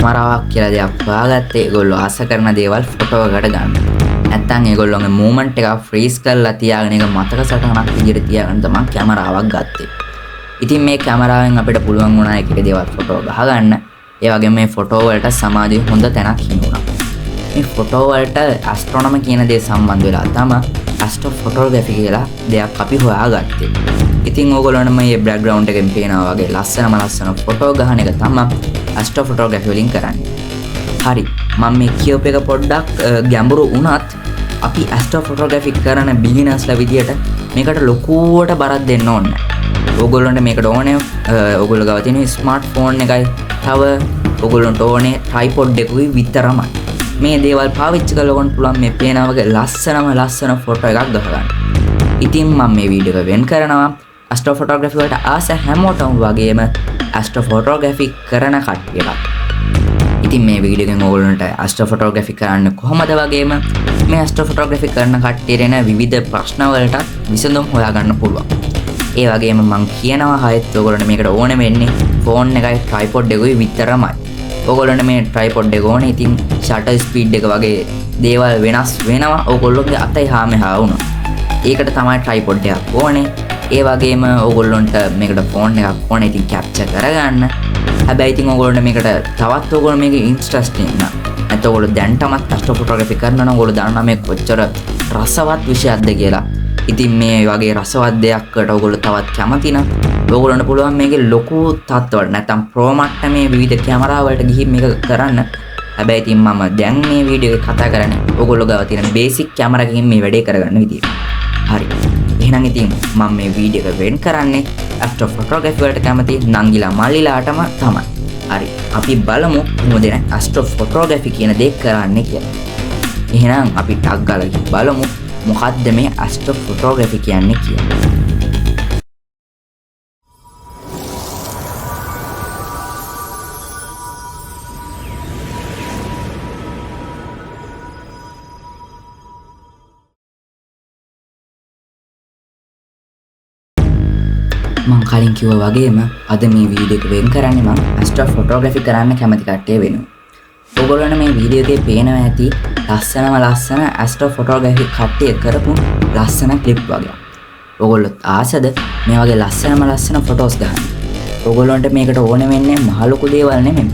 කැමරාවක් කියලා දෙයක් හොයාගත්තේ ඒගොල්ලෝ ආස කරන දේවල් ෆොටෝ එකකට ගන්න. නැත්තම් ඒගොල්ලෝගේ මූවමන්ට් එක ෆ්‍රීස් කරලා තියාගෙන ඒක මතක සටහනක් විදිහට තියාගෙන තමයි කැමරාවක් ගත්තේ. ඉතින් මේ කැමරාවෙන් අපිට පුළුවන් වුණා එක දේවල් ෆොටෝ ගහගන්න. ඒ වගේම මේ ෆොටෝ වලට සමාජයේ හොඳ තැනක් හිමුණා. මේ ෆොටෝ වලට ඇස්ට්‍රොනොමි කියන දේ සම්බන්ධ වෙලා තමයි ඇස්ට්‍රෝ ෆොටෝග්‍රැෆි කියලා දෙයක් අපි හොයාගත්තේ. ඉතින් ඕගොල්ලන්ට මේ බෑග්ග්‍රවුන්ඩ් එකෙන් පේනවා වගේ ලස්සන ෆොටෝ ගහන එක තමයි ඇස්ට්‍රෝ ෆොටෝග්‍රැෆි වලින් කරන්නේ. හරි. මම මේ කියප එක පොඩ්ඩක් ගැඹුරු වුණත් අපි ඇස්ට්‍රෝ ෆොටෝග්‍රැෆි කරන බිගිනර්ස්ලා විදියට මේකට ලොකුවට බරක් දෙන්න ඕනේ. ඕගොල්ලන්ට මේකට ඕනේ ඕගොල්ලෝ ගාව තියෙන ස්මාර්ට් ෆෝන් එකයි තව ඕගොල්ලන්ට ඕනේ ට්‍රයිපොඩ් එකකුයි විතරමයි. මේ දේවල් පාවිච්චි කරලා ඔයගොල්ලන්ට පුළුවන් මේ පේනා වගේ ලස්සන ෆොටෝ එකක් ගහගන්න. ඉතින් මම මේ වීඩියෝ එක වෙන් කරනවා ඇස්ට්‍රෝ ෆොටෝග්‍රැෆි වලට ආස හැමෝටම වගේම ඇස්ට්‍රෝ ෆොටෝග්‍රැෆි කරන කට්ටියට. ඉතින් මේ වීඩියෝ එකෙන් ඕගොල්ලන්ට ඇස්ට්‍රෝ ෆොටෝග්‍රැෆි කරන්න කොහොමද වගේම මේ ඇස්ට්‍රෝ ෆොටෝග්‍රැෆි කරන කට්ටියට එන විවිධ ප්‍රශ්න වලට විසඳුම් හොයාගන්න පුළුවන්. ඒ වගේම මම කියනවා හයත් ඔයගොල්ලන්ට මේකට ඕනේ වෙන්නේ ෆෝන් එකයි ට්‍රයිපොඩ් එකකුයි විතරමයි. ඔයගොල්ලන්ට මේ ට්‍රයිපොඩ් එක ඕනේ. ඉතින් ෂටර් ස්පීඩ් එක වගේ දේවල් වෙනස් වෙනවා ඔයගොල්ලෝගේ අතේ හා මෙහා වුණා. ඒකට තමයි ට්‍රයිපොඩ් එකක් ඕනේ. ඒ වගේම ඔයගොල්ලන්ට මේකට ෆෝන් එකක් ඕනේ. ඉතින් කැප්චර් කරගන්න. හැබැයි ඉතින් ඔයගොල්ලන්ට මේකට තවත් ඔයගොල්ලෝ මේක ඉන්ට්‍රස්ටිං නා. නැත්නම් ඔයගොල්ලෝ දැන්ටමත් ඇස්ට්‍රෝ ෆොටෝග්‍රැෆි කරනවා නම් ඔයගොල්ලෝ දන්නවා මේ කොච්චර රසවත් විෂයක්ද කියලා. ඉතින් මේ වගේ රසවත් දෙයක්කට ඔයගොල්ලෝ තවත් කැමති නම් ඔයගොල්ලන්ට පුළුවන් මේකේ ලොකු තත්ත්වවලට නැත්නම් ප්‍රෝ මට්ටමේ විවිධ කැමරා වලට ගිහින් මේක කරන්න. හැබැයි ඉතින් මම දැන් මේ වීඩියෝ එක කතා කරන්නේ ඔයගොල්ලෝ ගාව තියෙන බේසික් කැමරා එකකින් මේ වැඩේ කරගන්න විදියට. හරි. එහෙනම් ඉතින් මම මේ වීඩියෝ එක වෙන් කරන්නේ ඇස්ට්‍රෝ ෆොටෝග්‍රැෆි වලට කැමති නංගිලා මල්ලිලාටම තමයි. හරි. අපි බලමු මොකද ඇස්ට්‍රෝ ෆොටෝග්‍රැෆි කියන දේ කරන්නේ කියලා. එහෙනම් අපි ටග් ගාලා බලමු මොකද්ද මේ ඇස්ට්‍රෝ ෆොටෝග්‍රැෆි කියන්නේ කියලා. මම කලින් කිව්වා වගේම අද මේ වීඩියෝ එක වෙන් කරන්නේ මම ඇස්ට්‍රෝ ෆොටෝග්‍රැෆි කරන්න කැමති කට්ටිය වෙනුවෙන්. ඔයගොල්ලන්ට මේ වීඩියෝ එකේ පේනවා ඇති ලස්සන ඇස්ට්‍රෝ ෆොටෝග්‍රැෆි කට්ටිය කරපු ලස්සන ක්ලිප් වගේ. ඔයගොල්ලෝ ආසද මේ වගේ ලස්සන ෆොටෝස් ගන්න. ඔයගොල්ලන්ට මේකට ඕන වෙන්නේ මහ ලොකු දේවල් නෙමෙයි.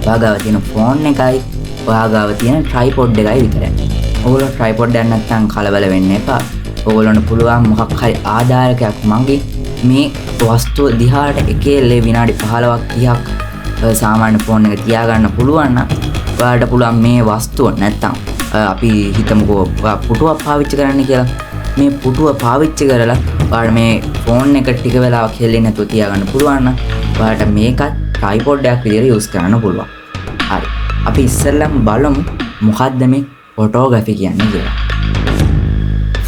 ඔයාගාව තියෙන ෆෝන් එකයි, ඔයාගාව තියෙන ට්‍රයිපොඩ් එකයි විතරයි. ඔයගොල්ලෝ ට්‍රයිපොඩ් එකක් නැත්නම් කලබල වෙන්න එපා. ඔයගොල්ලන්ට පුළුවන් මොකක් හරි ආධාරකයක් මගේ මේ වස්තුව දිහාට එකේ විනාඩි 15ක් 30ක් සාමාන්‍ය ෆෝන් එක තියාගන්න පුළුවන් නම් ඔයාලට පුළුවන් මේ වස්තුව නැත්තම් අපි හිතමුකෝ ඔයා පුටුවක් පාවිච්චි කරන්න කියලා. මේ පුටුව පාවිච්චි කරලා ඔයාලට මේ ෆෝන් එක ටික වෙලාවක් හෙල්ලෙන්නේ නැතුව තියාගන්න පුළුවන් නම් ඔයාලට මේකත් ට්‍රයිපොඩ් එකක් විදිහට යූස් කරන්න පුළුවන්. හරි. අපි ඉස්සෙල්ලම බලමු මොකද්ද මේ ෆොටෝග්‍රැෆි කියන්නේ කියලා.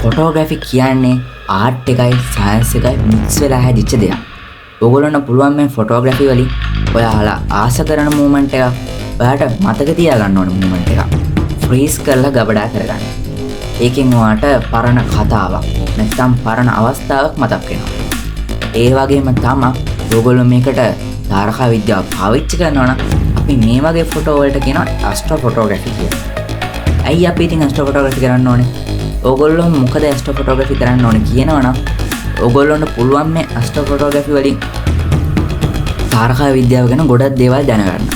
ෆොටෝග්‍රැෆි කියන්නේ ආර්ට් එකයි සයන්ස් එකයි මික්ස් වෙලා හැදිච්ච දෙයක්. ඔයගොල්ලන්ට පුළුවන් මේ ෆොටෝග්‍රැෆි වලින් ඔයාලා ආස කරන මූවමන්ට් එක ඔයාලට මතක තියාගන්න ඕන මූවමන්ට් එක ෆ්‍රීස් කරලා ගබඩා කරගන්න. ඒකෙන් ඔයාලට පරණ කතාවක් නැත්නම් පරණ අවස්ථාවක් මතක් වෙනවා. ඒ වගේම තමයි ඔයගොල්ලෝ මේකට තාරකා විද්‍යාව පාවිච්චි කරනවා නම් අපි මේ වගේ ෆොටෝ වලට කියනවා ඇස්ට්‍රෝ ෆොටෝග්‍රැෆි කියලා. ඇයි අපි ඉතින් ඇස්ට්‍රෝ ෆොටෝග්‍රැෆි කරන්න ඕනේ? ඔයගොල්ලෝ මොකද ඇස්ට්‍රෝ ෆොටෝග්‍රැෆි කරන්න ඕනේ කියනවනම් ඔයගොල්ලන්ට පුළුවන් මේ ඇස්ට්‍රෝ ෆොටෝග්‍රැෆි වලින් තාරකා විද්‍යාව ගැන ගොඩක් දේවල් දැනගන්න.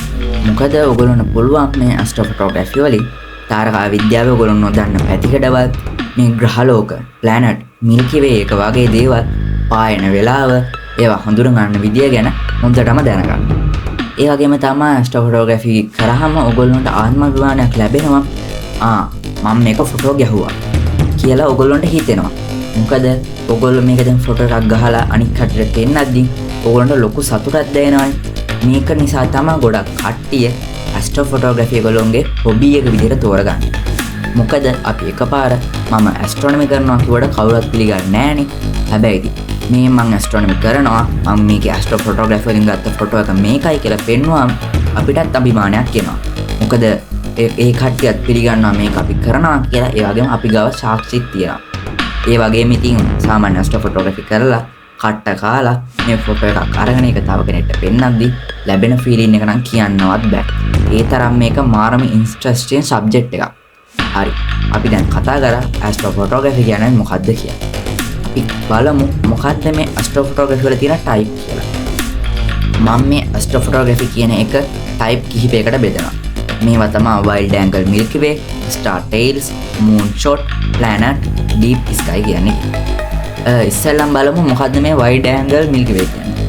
මොකද ඔයගොල්ලන්ට පුළුවන් මේ ඇස්ට්‍රෝ ෆොටෝග්‍රැෆි වලින් තාරකා විද්‍යාව ඔයගොල්ලෝ නොදන්න පැතිකඩවල් මේ ග්‍රහලෝක, ප්ලැනට්, මිල්කි වේ එක වගේ දේවල් පායන වෙලාව ඒවා හඳුන ගන්න විදිය ගැන හොඳටම දැනගන්න. ඒ වගේම තමයි ඇස්ට්‍රෝ ෆොටෝග්‍රැෆි කරාම ඔයගොල්ලන්ට ආත්ම අභිමානයක් ලැබෙනවා. මම මේක ෆොටෝ ගැහුවා කියලා ඔයගොල්ලන්ට හිතෙනවා. මොකද ඔයගොල්ලෝ මේක දැන් ෆොටෝ එකක් ගහලා අනික් කටට දෙන්නද්දි ඔයගොල්ලන්ට ලොකු සතුටක් දැනෙනවා. මේක නිසා තමයි ගොඩක් කට්ටිය ඇස්ට්‍රෝ ෆොටෝග්‍රැෆි ඔයගොල්ලෝගේ හොබි එක විදිහට තෝරගන්නේ. මොකද අපි එකපාර මම ඇස්ට්‍රොනොමි කරනවා කිව්වට කවුරුත් පිළිගන්නේ නැහනේ. හැබැයි මේ මම ඇස්ට්‍රොනොමි කරනවා මම මේකේ ඇස්ට්‍රෝ ෆොටෝග්‍රැෆි වලින් ගත්ත ෆොටෝ එක මේකයි කියලා පෙන්නුවාම අපිටත් අභිමානයක් එනවා. මොකද ඒ කට්ටියත් පිළිගන්නවා මේක අපි කරනවා කියලා. ඒ වගේම අපි ගාව සාක්ෂිත් තියෙනවා. ඒ වගේම ඉතින් සාමාන්‍ය ඇස්ට්‍රෝ ෆොටෝග්‍රැෆි කරලා කට්ට කාලා මේ ෆොටෝ එකක් අරගෙන ඒක තව කෙනෙක්ට පෙන්නද්දි ලැබෙන ෆීලින් එක නම් කියන්නවත් බෑ. ඒ තරම් මේක මාරම ඉන්ට්‍රස්ටිං සබ්ජෙක්ට් එකක්. හරි. අපි දැන් කතා කරා ඇස්ට්‍රෝ ෆොටෝග්‍රැෆි කියන්නේ මොකක්ද කියලා. අපි බලමු මොකක්ද මේ ඇස්ට්‍රෝ ෆොටෝග්‍රැෆි වල තියෙන ටයිප් කියලා. මම මේ ඇස්ට්‍රෝ ෆොටෝග්‍රැෆි කියන එක ටයිප් කිහිපයකට බෙදනවා. මේවා තමයි වයිල්ඩ් ඇන්ගල් මිල්කි වේ, star tales, moon shot, planet, deep sky කියන්නේ. ඉස්සෙල්ලම බලමු මොකද්ද මේ වයිල්ඩ් ඇන්ගල් මිල්කි වේ කියන්නේ.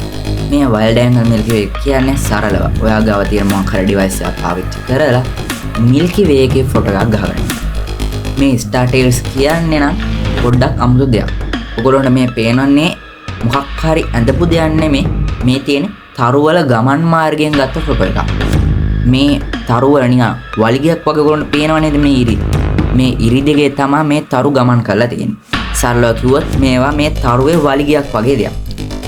මේ වයිල්ඩ් ඇන්ගල් මිල්කි වේ කියන්නේ සරලව ඔයා ගාව තියෙන මොකක් හරි ඩිවයිස් එකක් පාවිච්චි කරලා මිල්කි වේ එකේ ෆොටෝ එකක් ගහගන්න. මේ ස්ටාර් ටේල්ස් කියන්නේ නම් පොඩ්ඩක් අමුතු දෙයක්. ඔයගොල්ලන්ට මේ පේනන්නේ මොකක් හරි ඇඳපු දෙයක් නෙමෙයි. මේ තියෙන තරුවල ගමන් මාර්ගයෙන් ගත්ත ෆොටෝ එකක්. මේ තරුවල නිකන් වලිගයක් වගේ ඔයගොල්ලන්ට පේනව නේද මේ ඉරි. මේ ඉරි දෙකේ තමයි මේ තරු ගමන් කරලා තියෙන්නේ. සරලව කිව්වොත් මේවා මේ තරුවේ වලිගයක් වගේ දෙයක්.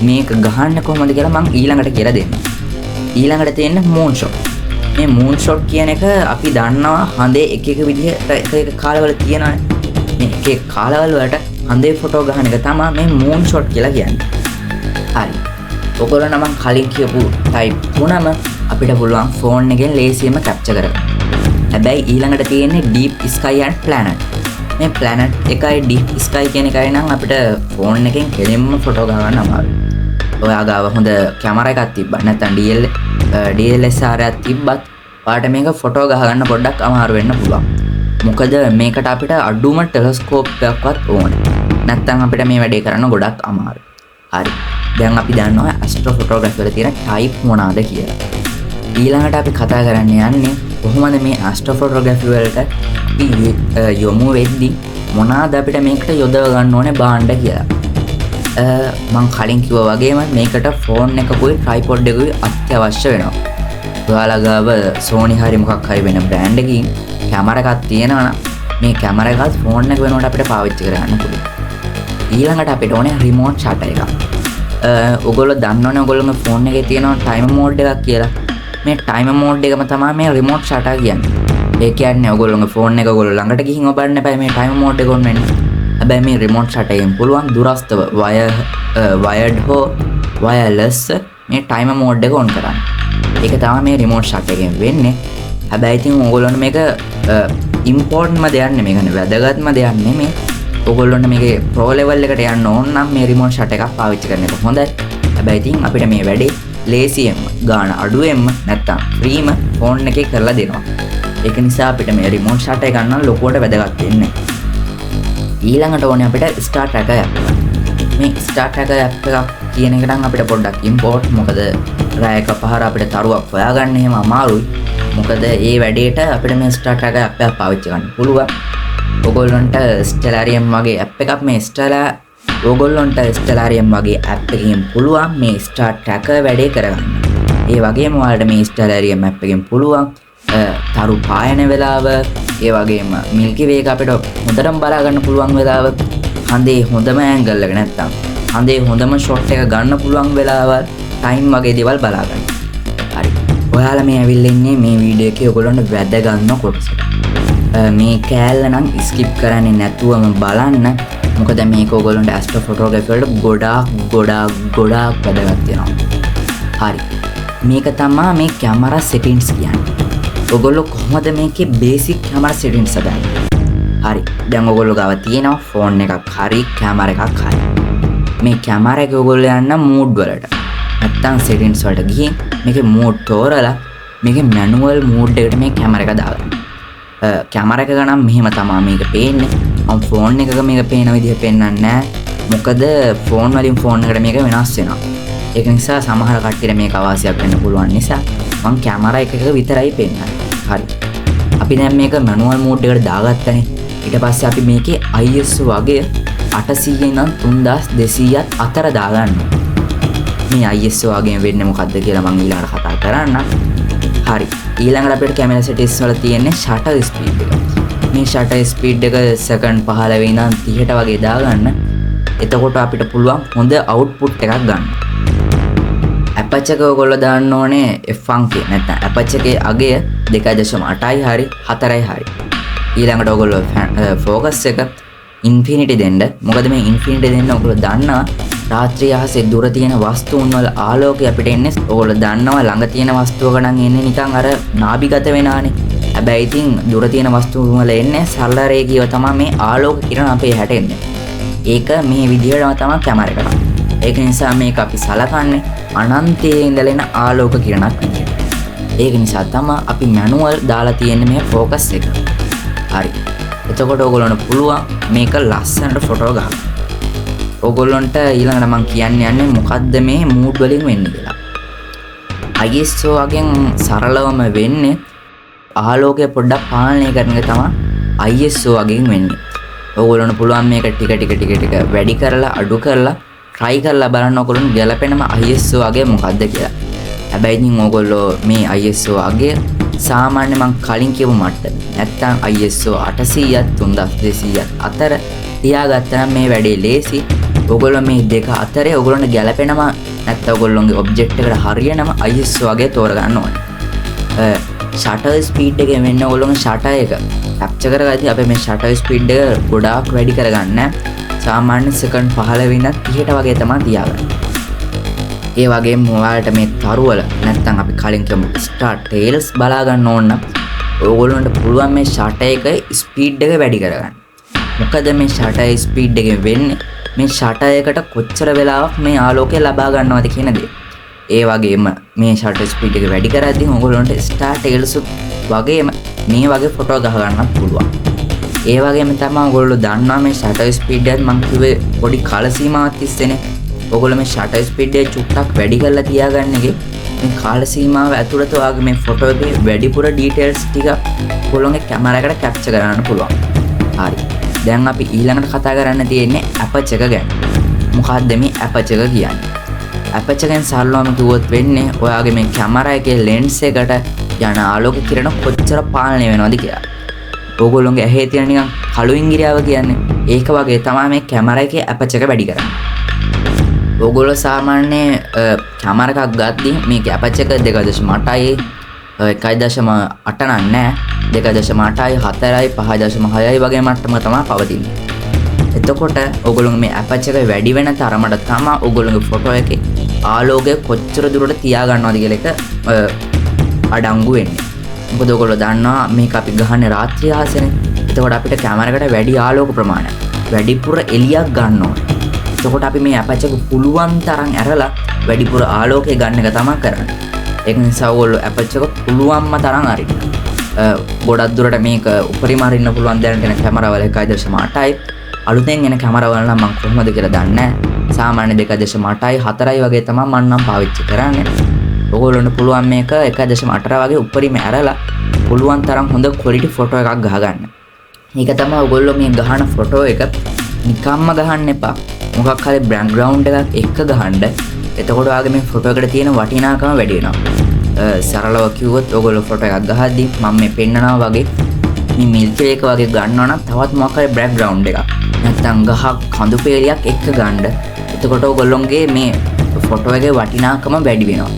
මේක ගහන්න කොහොමද කියලා මම ඊළඟට කියලා දෙන්නම්. ඊළඟට තියෙන මූන් ෂොට්. මේ මූන් ෂොට් කියන එක අපි දන්නවා හඳේ එක එක විදිහට එක කාලවල තියෙනවානේ. මේ එක එක කාලවල වලට හඳේ ෆොටෝ ගහන එක තමයි මේ මූන් ෂොට් කියලා කියන්නේ. හරි. ඔයගොල්ලෝ නම් කලින් කියපු ටයිප් තුනම අපිට පුළුවන් ෆෝන් එකෙන් ලේසියෙන්ම කැප්චර් කරගන්න. හැබැයි ඊළඟට තියෙන්නේ ඩීප් ස්කයි ඇන්ඩ් ප්ලැනට්. මේ ප්ලැනට් එකයි ඩීප් ස්කයි කියන එකයි නම් අපිට ෆෝන් එකෙන් කෙලින්ම ෆොටෝ ගන්න අමාරුයි. ඔයා ගාව හොඳ කැමරා එකක් තිබ්බත් නැත්නම් DSLR එකක් තිබ්බත් ඔයාට මේක ෆොටෝ ගහගන්න පොඩ්ඩක් අමාරු වෙන්න පුළුවන්. මොකද මේකට අපිට අඩුම ටෙලස්කෝප් එකක්වත් ඕනේ. නැත්නම් අපිට මේ වැඩේ කරන්න ගොඩක් අමාරුයි. හරි. දැන් අපි දන්නවා ඇස්ට්‍රෝ ෆොටෝග්‍රැෆි වල තියෙන ටයිප් මොනවාද කියලා. ඊළඟට අපි කතා කරන්න යන්නේ කොහොමද මේ ඇස්ට්‍රෝ ෆොටෝග්‍රැෆි වලට යොමු වෙද්දී මොනවාද අපිට මේකට යොදව ගන්න ඕනේ බාණ්ඩ කියලා. මම කලින් කිව්වා වගේම මේකට ෆෝන් එකකුයි ට්‍රයිපොඩ් එකකුයි අත්‍යවශ්‍ය වෙනවා. ඔයාලා ගාව Sony හරි මොකක් හරි වෙන බ්‍රෑන්ඩ් එකකින් කැමරා එකක් තියෙනවා නම් මේ කැමරා එකත් ෆෝන් එක වෙනකොට අපිට පාවිච්චි කරගන්න පුළුවන්. ඊළඟට අපිට ඕනේ රිමෝට් ෂටර් එකක්. ඔයගොල්ලෝ දන්නවනේ ඔයගොල්ලෝගේ ෆෝන් එකේ තියෙනවා ටයිමර් මෝඩ් එකක් කියලා. මේ ටයිමර් මෝඩ් එකම තමයි මේ රිමෝට් ෂටර් කියන්නේ. ඒ කියන්නේ ඔයගොල්ලෝගේ ෆෝන් එක ඔයගොල්ලෝ ළඟට ගිහින් ඔබන්න එපා මේ ටයිමර් මෝඩ් එක ඔන් වෙන්න. හැබැයි මේ රිමෝට් ෂටර් එකෙන් පුළුවන් දුරස්තව වයර්ඩ් හෝ වයර්ලස් මේ ටයිමර් මෝඩ් එක ඔන් කරන්න. ඒක තමයි මේ රිමෝට් ෂටර් එකෙන් වෙන්නේ. හැබැයි ඉතින් ඔයගොල්ලන්ට මේක ඉම්පෝර්ට්ම දෙයක් නෙමෙයි. يعني වැදගත්ම දෙයක් නෙමෙයි. ඔයගොල්ලන්ට මේකේ ප්‍රෝ ලෙවල් එකට යන්න ඕන නම් මේ රිමෝට් ෂටර් එකක් පාවිච්චි කරන එක හොඳයි. හැබැයි ඉතින් අපිට මේ වැඩේ ලේසියෙන්ම ගාන අඩුවෙන්ම නැත්තම් ෆ්‍රීම ෆෝන් එකේ කරලා දෙනවා. ඒක නිසා අපිට මේ රිමෝට් ෂටර් එක ගන්න ලොකුවට වැදගත් වෙන්නේ. ඊළඟට ඕනේ අපිට ස්ටාර් ට්‍රැකර් ඇප්. මේ ස්ටාර් ට්‍රැකර් ඇප් එක කියන එක නම් අපිට පොඩ්ඩක් ඉම්පෝර්ට්. මොකද රැයක පහර අපිට තරුවක් හොයාගන්න එහෙම අමාරුයි. මොකද ඒ වැඩේට අපිට මේ ස්ටාර් ට්‍රැකර් ඇප් එක පාවිච්චි කරන්න පුළුවන්. ඔයගොල්ලන්ට ස්ටෙලාරියම් වගේ ඇප් එකක් මේ ඔයගොල්ලන්ට ස්ටෙලාරියම් වගේ ඇප් එකකින් පුළුවන් මේ ස්ටාර් ට්‍රැකර් වැඩේ කරගන්න. ඒ වගේම ඔයාලට මේ ස්ටෙලාරියම් ඇප් එකකින් පුළුවන් තරු පායන වෙලාව, ඒ වගේම මිල්කි වේ එක අපිට හොඳටම බලා ගන්න පුළුවන් වෙලාව, හඳේ හොඳම ඇන්ගල් එක නැත්තම් හඳේ හොඳම ෂොට් එක ගන්න පුළුවන් වෙලාවල්, ටයිම් වගේ දේවල් බලා ගන්න. හරි. ඔයාලා මේ ඇවිල්ලා ඉන්නේ මේ වීඩියෝ එකේ ඔයගොල්ලන්ට වැදගත්ම කොටසට. මේ කෑල්ල නම් ස්කිප් කරන්නේ නැතුවම බලන්න. මොකද මේක ඔයගොල්ලන්ට ඇස්ට්‍රෝ ෆොටෝග්‍රැෆි වලට ගොඩාක් වැදගත් වෙනවා. හරි. මේක තමයි මේ කැමරා සෙටින්ග්ස් කියන්නේ. ඔයගොල්ලෝ කොහොමද මේකේ බේසික් කැමරා සෙටින්ග්ස් හදන්නේ? හරි. දැන් ඔයගොල්ලෝ ගාව තියෙනවා ෆෝන් එකක් හරි කැමරා එකක් හරි. මේ කැමරා එක ඔයගොල්ලෝ යන්න මූඩ් වලට. නැත්තම් සෙටින්ග්ස් වලට ගිහින් මේකේ මූඩ් තෝරලා මේකේ මැනුවල් මූඩ් එකට මේ කැමරා එක දාගන්න. කැමරා එක ගනම් මෙහෙම තමයි මේක පේන්නේ. මම ෆෝන් එකක මේක පේන විදිහ පෙන්වන්නේ නැහැ. මොකද ෆෝන් වලින් ෆෝන් එකට මේක වෙනස් වෙනවා. ඒක නිසා සමහර කට්ටියට මේක අවාසියක් වෙන්න පුළුවන් නිසා මම කැමරා එකක විතරයි පෙන්වන්නේ. හරි. අපි දැන් මේක මැනුවල් මෝඩ් එකට දාගත්තනේ. ඊට පස්සේ අපි මේකේ ISO වගේ 800 ඉඳන් 3200ත් අතර දාගන්න. මේ ISO වගේ වෙන්නේ මොකද්ද කියලා මම ඊළඟට කතා කරන්නම්. හරි. ඊළඟට අපිට කැමරා සෙටින්ග්ස් වල තියෙන්නේ ෂටර් ස්පීඩ් එක. මේ ෂටර් ස්පීඩ් එක සෙකන්ඩ් 15 ඉඳන් 30ට වගේ දාගන්න. එතකොට අපිට පුළුවන් හොඳ අවුට්පුට් එකක් ගන්න. අපච් එක ඔයගොල්ලෝ දාන්න ඕනේ F1 කියන නැත්නම් අපච් එකේ අගය 2.8යි හරි 4යි හරි. ඊළඟට ඔයගොල්ලෝ ෆෝකස් එක ඉන්ෆිනිටි දෙන්න. මොකද මේ ඉන්ෆිනිටි දෙන්න ඔයගොල්ලෝ දන්නවා රාත්‍රී අහසේ දුර තියෙන වස්තුන් වල ආලෝකය අපිට එන්නේ ඕගොල්ලෝ දන්නවා ළඟ තියෙන වස්තුවක නම් එන්නේ නිකන් අර නාභිගත වෙනානේ. හැබැයි ඉතින් දුර තියෙන වස්තුන් වල එන්නේ සරල රේඛියව තමයි මේ ආලෝක කිරණ අපේ හැට එන්නේ. ඒක මේ විදිහටම තමයි කැමරා එක. ඒක නිසා මේක අපි සලකන්නේ අනන්තයේ ඉඳලා එන ආලෝක කිරණක් විදියට. ඒක නිසා තමයි අපි මැනුවල් දාලා තියෙන්නේ මේ ફોකස් එක. හරි. එතකොට ඕගොල්ලන්ට පුළුවන් මේක ලස්සනට ෆොටෝ ගන්න. ඕගොල්ලන්ට ඊළඟට මම කියන්න යන්නේ මොකද්ද මේ මූඩ් වලින් වෙන්නේ කියලා. ISO වගෙන් සරලවම වෙන්නේ ආලෝකය පොඩ්ඩක් පාලනය කරන එක තමයි ISO වගෙන් වෙන්නේ. ඕගොල්ලන්ට පුළුවන් මේක ටික වැඩි කරලා අඩු කරලා try කරලා බලන්න ඕගොල්ලන්ට ගැලපෙනම ISO වගේ මොකද්ද කියලා. හැබැයි ඉතින් ඕගොල්ලෝ මේ ISO වගේ සාමාන්‍ය මං කලින් කියපු මට්ටම නැත්තම් ISO 800ත් 3200ත් අතර තියාගත්තා නම් මේ වැඩේ ලේසි. ඕගොල්ලෝ මේ දෙක අතරේ ඕගොල්ලන්ට ගැලපෙනම නැත්නම් ඕගොල්ලෝගේ ඔබ්ජෙක්ට් එකට හරියනම ISO වගේ තෝරගන්න ඕනේ. ෂටර් ස්පීඩ් එක වෙන්න ඕගොල්ලෝගේ ෂටර් එක කැප්චර් කරගද්දී අපි මේ ෂටර් ස්පීඩ් එක ගොඩාක් වැඩි කරගන්න සාමාන්‍ය සෙකන්ඩ් 15 විනාඩි 30ට වගේ තමයි තියාගන්නේ. ඒ වගේම ඔයාලට මේ තරුවල නැත්නම් අපි කලින් කියමු ස්ටාර් ටේල්ස් බලා ගන්න ඕන නම් ඕගොල්ලන්ට පුළුවන් මේ ෂටර් එකේ ස්පීඩ් එක වැඩි කරගන්න. මොකද මේ ෂටර් ස්පීඩ් එකෙන් වෙන්නේ මේ ෂටර් එකට කොච්චර වෙලාවක් මේ ආලෝකය ලබා ගන්නවද කියන දේ. ඒ වගේම මේ ෂටර් ස්පීඩ් එක වැඩි කරද්දී ඕගොල්ලන්ට ස්ටාර් ටේල්ස් වගේම මේ වගේ ෆොටෝ ගහ ගන්නත් පුළුවන්. ඒ වගේම තමයි ඔයගොල්ලෝ දන්නවා මේ ෂටර් ස්පීඩ් එකත් මම කිව්වේ පොඩි කාල සීමාවක් තිස්සේනේ. ඔයගොල්ලෝ මේ ෂටර් ස්පීඩ් එක චුට්ටක් වැඩි කරලා තියාගන්න එකේ මේ කාල සීමාව ඇතුළත ඔයාගේ මේ ෆොටෝ එකේ වැඩිපුර ඩීටේල්ස් ටික ඔයගොල්ලෝගේ කැමරා එකට කැප්චර් කරන්න පුළුවන්. හරි. දැන් අපි ඊළඟට කතා කරන්න තියෙන්නේ අපචර් එක ගැන. මොකක්ද මේ අපචර් එක කියන්නේ? අපචර් එකෙන් සරලවම කිව්වොත් වෙන්නේ ඔයාගේ මේ කැමරා එකේ ලෙන්ස් එකට යන ආලෝක කිරණ කොච්චර පාලනය වෙනවද කියලා. ඕගොල්ලෝගේ ඇහි තියෙන නිකන් කළු ඉංගිරියාව කියන්නේ ඒක වගේ තමයි මේ කැමරා එකේ අපචර් එක වැඩි කරන්නේ. ඕගොල්ලෝ සාමාන්‍ය කැමරා එකක් ගද්දී මේක අපචර් එක 2.8යි 1.8 නෑ 2.8යි 4යි 5.6යි වගේ මට්ටම තමයි පවතින්නේ. එතකොට ඕගොල්ලෝ මේ අපචර් එක වැඩි වෙන තරමට තමයි ඕගොල්ලෝගේ ෆොටෝ එකේ ආලෝකය කොච්චර දුරට තියා ගන්නවද කියලා එක අඩංගු වෙන්නේ. මොකද ඔයගොල්ලෝ දන්නවා මේක අපි ගහන්නේ රාත්‍රී ආසනේ. එතකොට අපිට කැමරාවකට වැඩි ආලෝක ප්‍රමාණයක් වැඩිපුර එළියක් ගන්න ඕනේ. එතකොට අපි මේ අපචර් එක පුළුවන් තරම් ඇරලා වැඩිපුර ආලෝකය ගන්න එක තමයි කරන්නේ. ඒක නිසා ඔයගොල්ලෝ අපචර් එක පුළුවන්ම තරම් අරින්න. ගොඩක් දුරට මේක උපරිම අරින්න පුළුවන් දැනට එන කැමරාවල 1.8යි. අලුතෙන් එන කැමරාවල නම් මම කොහොමද කියලා දන්නේ නැහැ. සාමාන්‍ය 2.8යි 4යි වගේ තමයි මම නම් පාවිච්චි කරන්නේ. ඔයගොල්ලන්ට පුළුවන් මේක 1.8 වගේ උඩරිම ඇරලා පුළුවන් තරම් හොඳ ක්වොලිටි ෆොටෝ එකක් ගහගන්න. මේක තමයි ඔයගොල්ලෝ මේ ගහන ෆොටෝ එක නිකම්ම ගහන්න එපා. මොකක් හරි බෑග්ග්‍රවුන්ඩ් එකක් එක්ක ගහන්න. එතකොට ඔයාගේ මේ ෆොටෝ එකට තියෙන වටිනාකම වැඩි වෙනවා. සරලව කිව්වොත් ඔයගොල්ලෝ ෆොටෝ එකක් ගහද්දී මම මේ පෙන්නනවා වගේ මේ මිල්කි එක වගේ ගන්නවා නම් තවත් මොකක් හරි බෑග්ග්‍රවුන්ඩ් එකක් නැත්නම් ගහක් කඳු පෙළියක් එක්ක ගන්න. එතකොට ඔයගොල්ලෝගේ මේ ෆොටෝ එකේ වටිනාකම වැඩි වෙනවා.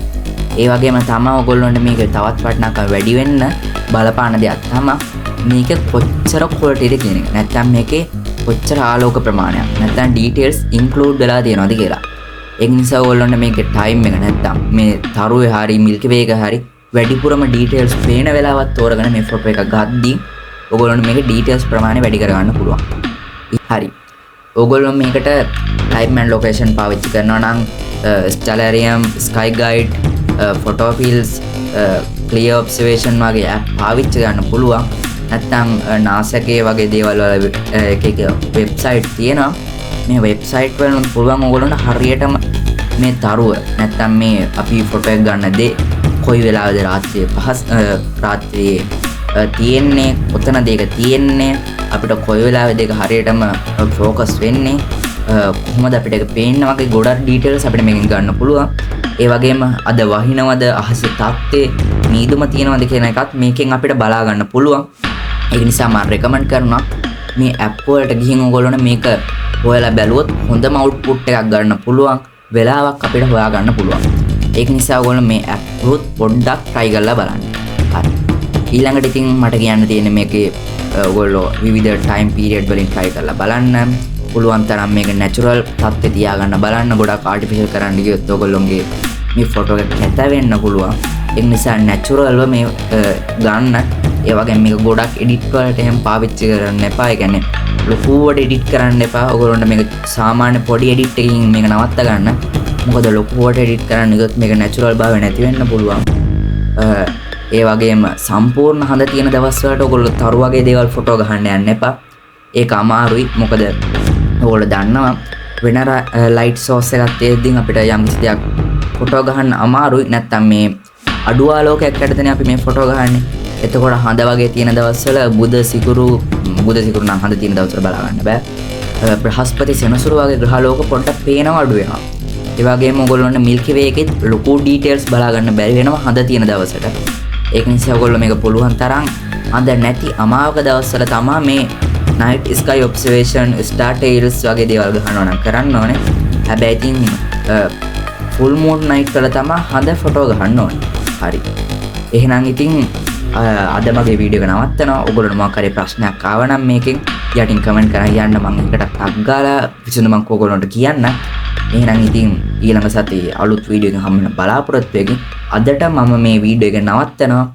ඒ වගේම තමයි ඔයගොල්ලන්ට මේක තවත් වටිනාකම වැඩි වෙන්න බලපාන දෙයක් තමයි මේක කොච්චර ක්වොලිටිද කියන එක. නැත්නම් මේකේ කොච්චර ආලෝක ප්‍රමාණයක් නැත්නම් ඩීටේල්ස් ඉන්ක්ලූඩ් වෙලා තියෙනවද කියලා. ඒක නිසා ඔයගොල්ලන්ට මේකේ ටයිම් එක නැත්නම් මේ තරුවේ හරි මිල්කි වේ එක හරි වැඩිපුරම ඩීටේල්ස් පේන වෙලාවත් තෝරගෙන මේ ෆොටෝ එක ගද්දී ඔයගොල්ලන්ට මේකේ ඩීටේල්ස් ප්‍රමාණය වැඩි කරගන්න පුළුවන්. හරි. ඔයගොල්ලෝ මේකට ටයිම් ඇන්ඩ් ලොකේෂන් පාවිච්චි කරනවා නම් Stellarium, Sky Guide, Photo Pills, clear observation වගේ ඇප් පාවිච්චි කරන්න පුළුවන්. නැත්නම් නාසකේ වගේ දේවල් වල එක වෙබ්සයිට් තියෙනවා. මේ වෙබ්සයිට් වලින් පුළුවන් ඔයගොල්ලන්ට හරියටම මේ තරුව නැත්නම් මේ අපි ෆොටෝ එක ගන්න දේ කොයි වෙලාවද රාත්‍රියේ තියෙන්නේ කොතනද ඒක තියෙන්නේ අපිට කොයි වෙලාවෙද ඒක හරියටම ફોකස් වෙන්නේ කොහොමද අපිට ඒක පේන්න වගේ ගොඩක් ඩීටේල්ස් අපිට මේකෙන් ගන්න පුළුවන්. ඒ වගේම අද වහිනවද අහසේ තත්ත්වයේ මීදුම තියෙනවද කියන එකත් මේකෙන් අපිට බලා ගන්න පුළුවන්. ඒක නිසා මම රෙකමන්ඩ් කරනවා මේ ඇප් වලට ගිහින් ඔයගොල්ලෝ මේක හොයලා බැලුවොත් හොඳම අවුට්පුට් එකක් ගන්න පුළුවන් වෙලාවක් අපිට හොයා ගන්න පුළුවන්. ඒක නිසා ඔයගොල්ලෝ මේ ඇප් උත් පොඩ්ඩක් try කරලා බලන්න. හරි. ඊළඟට ඉතින් මට කියන්න තියෙන්නේ මේකේ ඔයගොල්ලෝ විවිධ ටයිම් පීරියඩ් වලින් try කරලා බලන්න. පුළුවන් තරම් මේක නැචරල් තත්ත්වයේ තියාගන්න බලන්න. ගොඩක් ආටිෆිෂල් කරන්න ගියොත් ඔයගොල්ලෝගේ මේ ෆොටෝ එක කැත වෙන්න පුළුවන්. ඒ නිසා නැචරල්ව මේ ගන්න. ඒ වගේම මේක ගොඩක් එඩිට් වලට එහෙම පාවිච්චි කරන්න එපා. ඒ කියන්නේ ලොකුවට එඩිට් කරන්න එපා. ඔයගොල්ලන්ට මේක සාමාන්‍ය පොඩි එඩිට් එකකින් මේක නවත්ත ගන්න. මොකද ලොකුවට එඩිට් කරන්න ගියොත් මේක නැචරල් භාවය නැති වෙන්න පුළුවන්. ඒ වගේම සම්පූර්ණ හඳ තියෙන දවස් වලට ඔයගොල්ලෝ තරු වගේ දේවල් ෆොටෝ ගහන්න යන්න එපා. ඒක අමාරුයි. මොකද ඔයගොල්ලෝ දන්නවා වෙන ලයිට් සෝස් එකක් තියෙද්දි අපිට යම් කිසි දෙයක් ෆොටෝ ගහන්න අමාරුයි. නැත්තම් මේ අඩු ආලෝකයක් යටතේනේ අපි මේ ෆොටෝ ගහන්නේ. එතකොට හඳ වගේ තියෙන දවස්වල බුද සිකුරු නම් හඳ තියෙන දවස්වල බලා ගන්න බෑ. බ්‍රහස්පති සෙනසුරු වගේ ග්‍රහලෝක පොඩ්ඩක් පේනවා අඩු වෙනවා. ඒ වගේම ඔයගොල්ලොන්ට මිල්කි වේ එකෙත් ලොකු ඩීටේල්ස් බලා ගන්න බැරි වෙනවා හඳ තියෙන දවසට. ඒක නිසා ඔයගොල්ලෝ මේක පුළුවන් තරම් හඳ නැති අමාවක දවස්වල තමයි මේ night sky observation star tails වගේ දේවල් ගහනවා නම් කරන්න ඕනේ. හැබැයි ඉතින් full moon night වල තමයි හඳ ෆොටෝ ගහන්න ඕනේ. හරි. එහෙනම් ඉතින් අද මගේ වීඩියෝ එක නවත්තනවා. ඔයගොල්ලෝ මොකක් හරි ප්‍රශ්නයක් ආව නම් මේකෙන් යටින් කමෙන්ට් කරන් යන්න. මම එකට ටග් ගාලා විසඳුමක් ඔයගොල්ලන්ට කියන්න. එහෙනම් ඉතින් ඊළඟ සතියේ අලුත් වීඩියෝ එකකින් හම්බ වෙන බලාපොරොත්තු වෙමින් අදට මම මේ වීඩියෝ එක නවත්තනවා.